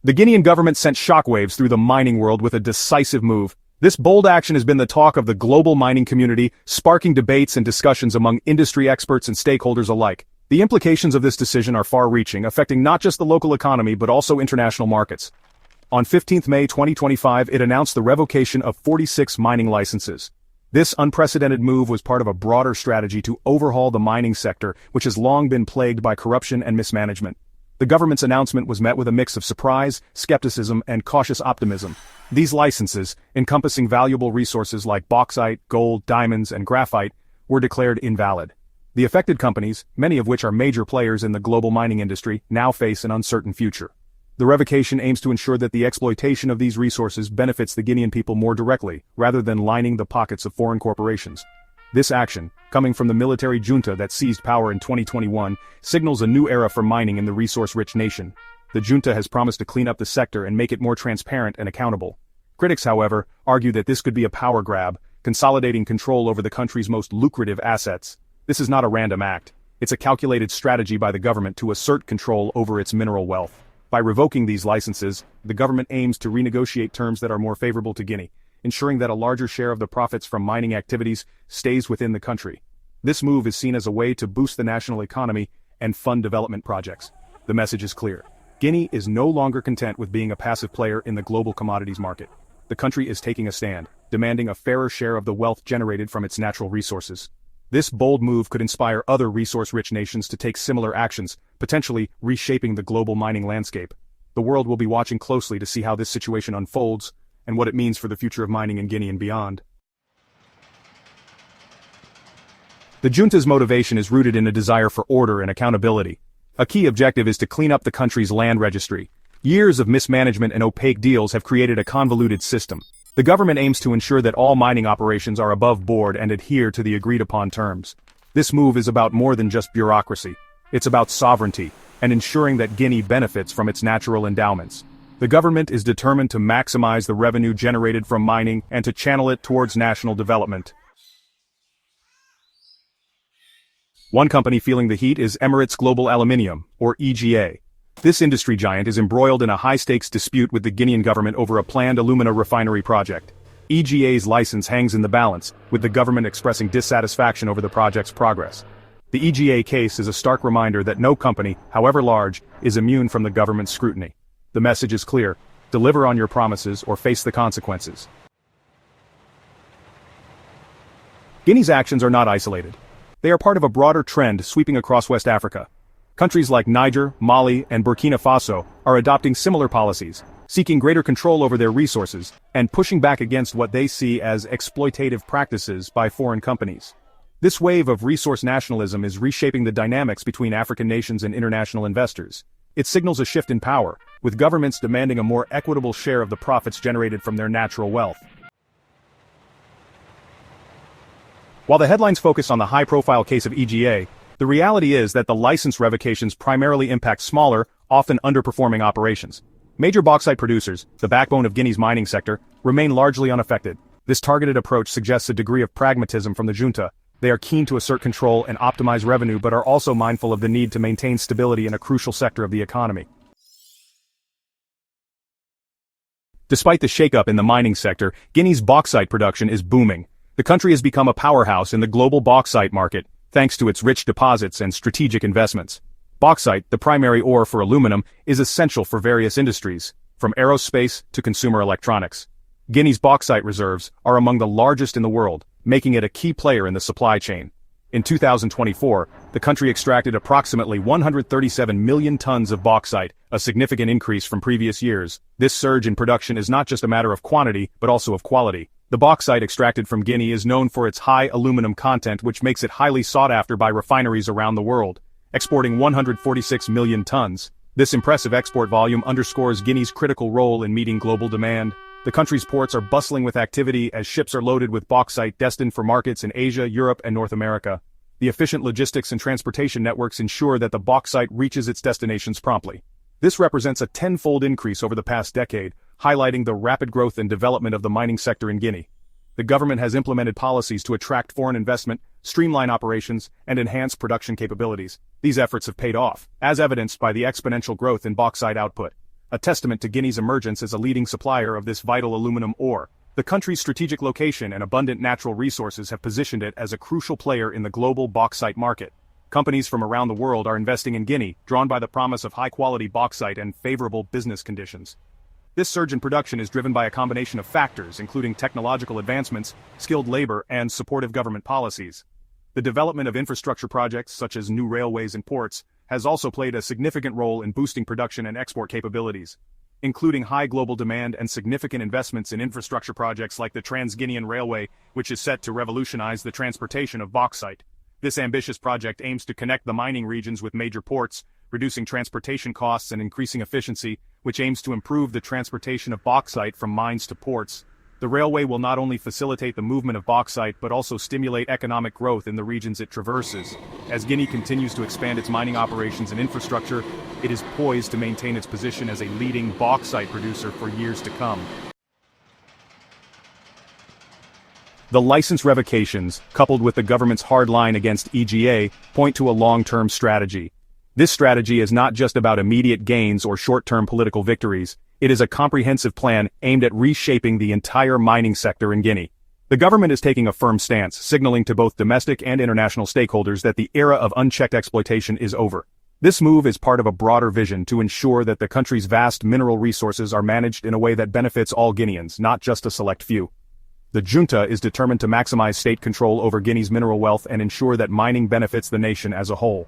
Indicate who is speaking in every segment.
Speaker 1: The Guinean government sent shockwaves through the mining world with a decisive move. This bold action has been the talk of the global mining community, sparking debates and discussions among industry experts and stakeholders alike. The implications of this decision are far-reaching, affecting not just the local economy but also international markets. On 15 May 2025, it announced the revocation of 46 mining licenses. This unprecedented move was part of a broader strategy to overhaul the mining sector, which has long been plagued by corruption and mismanagement. The government's announcement was met with a mix of surprise, skepticism, and cautious optimism. These licenses, encompassing valuable resources like bauxite, gold, diamonds, and graphite, were declared invalid. The affected companies, many of which are major players in the global mining industry, now face an uncertain future. The revocation aims to ensure that the exploitation of these resources benefits the Guinean people more directly, rather than lining the pockets of foreign corporations. This action, coming from the military junta that seized power in 2021, signals a new era for mining in the resource-rich nation. The junta has promised to clean up the sector and make it more transparent and accountable. Critics, however, argue that this could be a power grab, consolidating control over the country's most lucrative assets. This is not a random act. It's a calculated strategy by the government to assert control over its mineral wealth. By revoking these licenses, the government aims to renegotiate terms that are more favorable to Guinea, ensuring that a larger share of the profits from mining activities stays within the country. This move is seen as a way to boost the national economy and fund development projects. The message is clear. Guinea is no longer content with being a passive player in the global commodities market. The country is taking a stand, demanding a fairer share of the wealth generated from its natural resources. This bold move could inspire other resource-rich nations to take similar actions, potentially reshaping the global mining landscape. The world will be watching closely to see how this situation unfolds, and what it means for the future of mining in Guinea and beyond. The junta's motivation is rooted in a desire for order and accountability. A key objective is to clean up the country's land registry. Years of mismanagement and opaque deals have created a convoluted system. The government aims to ensure that all mining operations are above board and adhere to the agreed-upon terms. This move is about more than just bureaucracy. It's about sovereignty, and ensuring that Guinea benefits from its natural endowments. The government is determined to maximize the revenue generated from mining and to channel it towards national development. One company feeling the heat is Emirates Global Aluminium, or EGA. This industry giant is embroiled in a high-stakes dispute with the Guinean government over a planned alumina refinery project. EGA's license hangs in the balance, with the government expressing dissatisfaction over the project's progress. The EGA case is a stark reminder that no company, however large, is immune from the government's scrutiny. The message is clear: deliver on your promises or face the consequences. Guinea's actions are not isolated. They are part of a broader trend sweeping across West Africa. Countries like Niger, Mali, and Burkina Faso are adopting similar policies, seeking greater control over their resources, and pushing back against what they see as exploitative practices by foreign companies. This wave of resource nationalism is reshaping the dynamics between African nations and international investors. It signals a shift in power, with governments demanding a more equitable share of the profits generated from their natural wealth. While the headlines focus on the high-profile case of EGA, the reality is that the license revocations primarily impact smaller, often underperforming operations. Major bauxite producers, the backbone of Guinea's mining sector, remain largely unaffected. This targeted approach suggests a degree of pragmatism from the junta. They are keen to assert control and optimize revenue but are also mindful of the need to maintain stability in a crucial sector of the economy. Despite the shakeup in the mining sector, Guinea's bauxite production is booming. The country has become a powerhouse in the global bauxite market, thanks to its rich deposits and strategic investments. Bauxite, the primary ore for aluminum, is essential for various industries, from aerospace to consumer electronics. Guinea's bauxite reserves are among the largest in the world, making it a key player in the supply chain. In 2024, the country extracted approximately 137 million tons of bauxite, a significant increase from previous years. This surge in production is not just a matter of quantity, but also of quality. The bauxite extracted from Guinea is known for its high aluminum content, which makes it highly sought after by refineries around the world, exporting 146 million tons. This impressive export volume underscores Guinea's critical role in meeting global demand. The country's ports are bustling with activity as ships are loaded with bauxite destined for markets in Asia, Europe, and North America. The efficient logistics and transportation networks ensure that the bauxite reaches its destinations promptly. This represents a tenfold increase over the past decade, highlighting the rapid growth and development of the mining sector in Guinea. The government has implemented policies to attract foreign investment, streamline operations, and enhance production capabilities. These efforts have paid off, as evidenced by the exponential growth in bauxite output. a testament to Guinea's emergence as a leading supplier of this vital aluminum ore. The country's strategic location and abundant natural resources have positioned it as a crucial player in the global bauxite market. Companies from around the world are investing in Guinea, drawn by the promise of high-quality bauxite and favorable business conditions. This surge in production is driven by a combination of factors, including technological advancements, skilled labor, and supportive government policies. The development of infrastructure projects such as new railways and ports has also played a significant role in boosting production and export capabilities, including high global demand and significant investments in infrastructure projects like the Trans-Guinean Railway, which is set to revolutionize the transportation of bauxite. This ambitious project aims to connect the mining regions with major ports, reducing transportation costs and increasing efficiency, which aims to improve the transportation of bauxite from mines to ports. The railway will not only facilitate the movement of bauxite but also stimulate economic growth in the regions it traverses. As Guinea continues to expand its mining operations and infrastructure, it is poised to maintain its position as a leading bauxite producer for years to come. The license revocations, coupled with the government's hard line against EGA, point to a long-term strategy. This strategy is not just about immediate gains or short-term political victories. It is a comprehensive plan aimed at reshaping the entire mining sector in Guinea. The government is taking a firm stance, signaling to both domestic and international stakeholders that the era of unchecked exploitation is over. This move is part of a broader vision to ensure that the country's vast mineral resources are managed in a way that benefits all Guineans, not just a select few. The junta is determined to maximize state control over Guinea's mineral wealth and ensure that mining benefits the nation as a whole.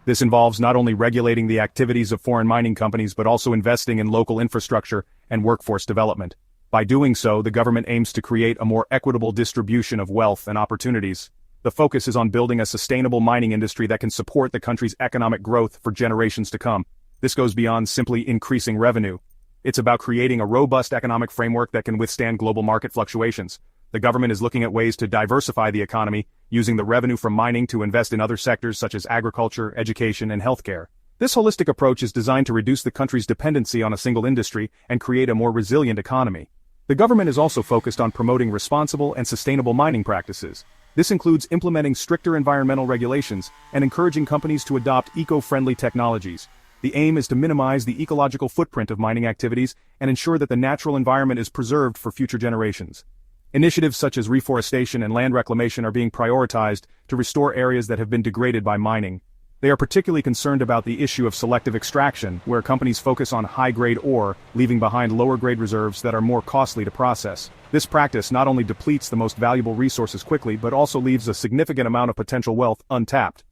Speaker 1: This involves not only regulating the activities of foreign mining companies but also investing in local infrastructure and workforce development. By doing so, the government aims to create a more equitable distribution of wealth and opportunities. The focus is on building a sustainable mining industry that can support the country's economic growth for generations to come. This goes beyond simply increasing revenue. It's about creating a robust economic framework that can withstand global market fluctuations. The government is looking at ways to diversify the economy, using the revenue from mining to invest in other sectors such as agriculture, education, and healthcare. This holistic approach is designed to reduce the country's dependency on a single industry and create a more resilient economy. The government is also focused on promoting responsible and sustainable mining practices. This includes implementing stricter environmental regulations and encouraging companies to adopt eco-friendly technologies. The aim is to minimize the ecological footprint of mining activities and ensure that the natural environment is preserved for future generations. Initiatives such as reforestation and land reclamation are being prioritized to restore areas that have been degraded by mining. They are particularly concerned about the issue of selective extraction, where companies focus on high-grade ore, leaving behind lower-grade reserves that are more costly to process. This practice not only depletes the most valuable resources quickly but also leaves a significant amount of potential wealth untapped.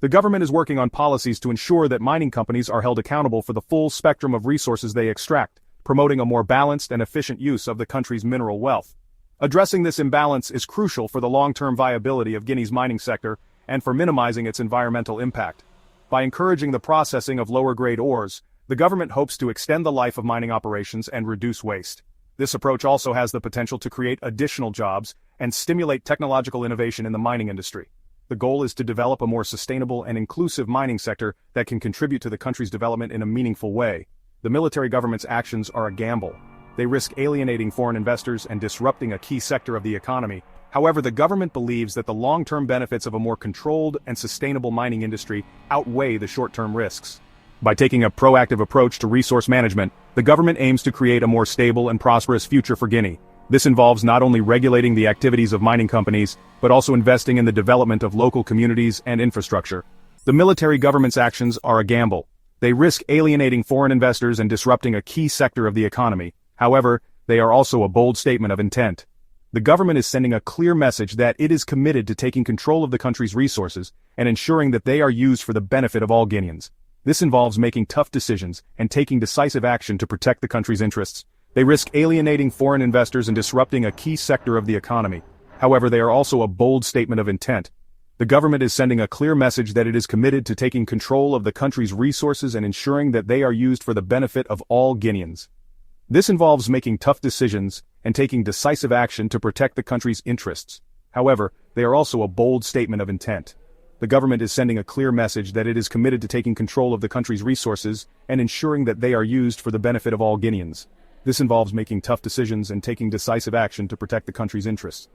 Speaker 1: The government is working on policies to ensure that mining companies are held accountable for the full spectrum of resources they extract, promoting a more balanced and efficient use of the country's mineral wealth. Addressing this imbalance is crucial for the long-term viability of Guinea's mining sector and for minimizing its environmental impact. By encouraging the processing of lower-grade ores, the government hopes to extend the life of mining operations and reduce waste. This approach also has the potential to create additional jobs and stimulate technological innovation in the mining industry. The goal is to develop a more sustainable and inclusive mining sector that can contribute to the country's development in a meaningful way. The military government's actions are a gamble. They risk alienating foreign investors and disrupting a key sector of the economy. However, the government believes that the long-term benefits of a more controlled and sustainable mining industry outweigh the short-term risks. By taking a proactive approach to resource management, the government aims to create a more stable and prosperous future for Guinea. This involves not only regulating the activities of mining companies, but also investing in the development of local communities and infrastructure. The military government's actions are a gamble. They risk alienating foreign investors and disrupting a key sector of the economy. However, they are also a bold statement of intent. The government is sending a clear message that it is committed to taking control of the country's resources and ensuring that they are used for the benefit of all Guineans. This involves making tough decisions and taking decisive action to protect the country's interests. They risk alienating foreign investors and disrupting a key sector of the economy. However, they are also a bold statement of intent. The government is sending a clear message that it is committed to taking control of the country's resources and ensuring that they are used for the benefit of all Guineans. This involves making tough decisions and taking decisive action to protect the country's interests. However, they are also a bold statement of intent. The government is sending a clear message that it is committed to taking control of the country's resources and ensuring that they are used for the benefit of all Guineans. This involves making tough decisions and taking decisive action to protect the country's interests.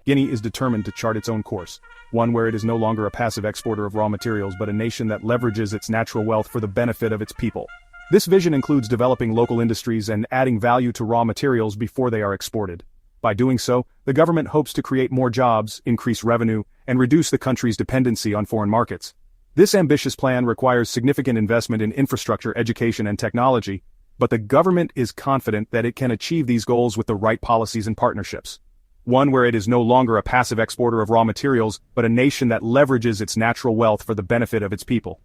Speaker 1: Guinea is determined to chart its own course, one where it is no longer a passive exporter of raw materials but a nation that leverages its natural wealth for the benefit of its people. This vision includes developing local industries and adding value to raw materials before they are exported. By doing so, the government hopes to create more jobs, increase revenue, and reduce the country's dependency on foreign markets. This ambitious plan requires significant investment in infrastructure, education, and technology, but the government is confident that it can achieve these goals with the right policies and partnerships. One where it is no longer a passive exporter of raw materials, but a nation that leverages its natural wealth for the benefit of its people.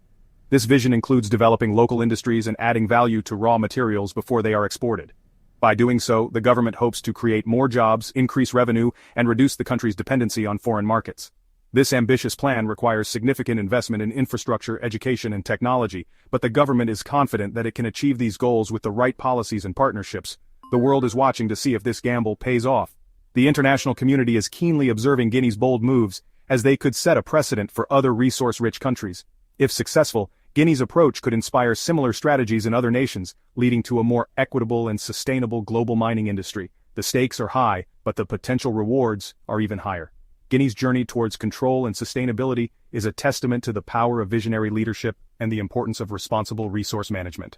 Speaker 1: This vision includes developing local industries and adding value to raw materials before they are exported. By doing so, the government hopes to create more jobs, increase revenue, and reduce the country's dependency on foreign markets. This ambitious plan requires significant investment in infrastructure, education, and technology, but the government is confident that it can achieve these goals with the right policies and partnerships. The world is watching to see if this gamble pays off. The international community is keenly observing Guinea's bold moves, as they could set a precedent for other resource-rich countries. If successful, Guinea's approach could inspire similar strategies in other nations, leading to a more equitable and sustainable global mining industry. The stakes are high, but the potential rewards are even higher. Guinea's journey towards control and sustainability is a testament to the power of visionary leadership and the importance of responsible resource management.